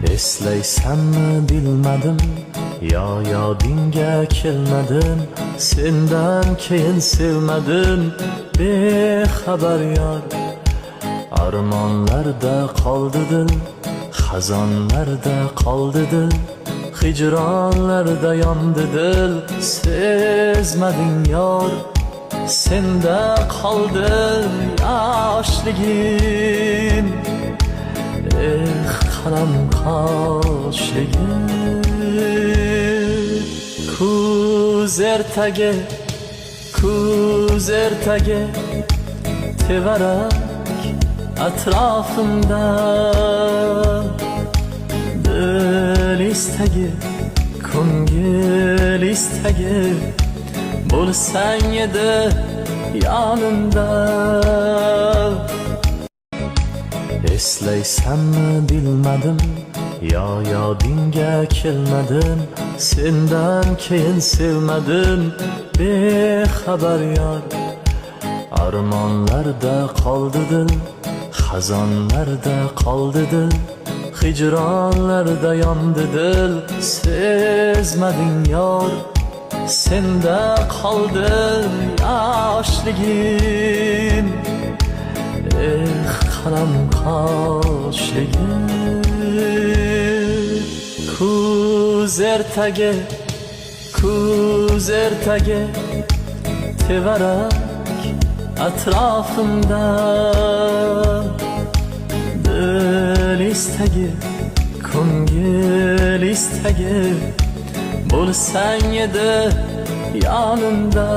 Eslaysanmi bilmadim, yo yodingga kelmadim. Sendan keyin sevmadim, bexabar yor. Armonlarda qoldi dil, xazonlarda qoldi dil, hijronlarda yondi dil. Sezmading yor, senda qoldi yoshligim. Qalam qoshligim. Kuz ertage tevarak atrofimda. Dil istagi, ko'ngil istagi, bo'lsang edi yonimda. Eslaysanmi bilmadim, yo yodingga kelmadim. Sendan keyin sevmadim, bexabar yor. Armonlarda qoldi dil, xazonlarda qoldi dil, hijronlarda yondi dil. Sezmading yor, senda qoldi yoshligim. Qalam qoshligim. Kuz ertage tevarak atrofimda. Dil istagi, ko'ngil istagi, bo'lsang edi yonimda.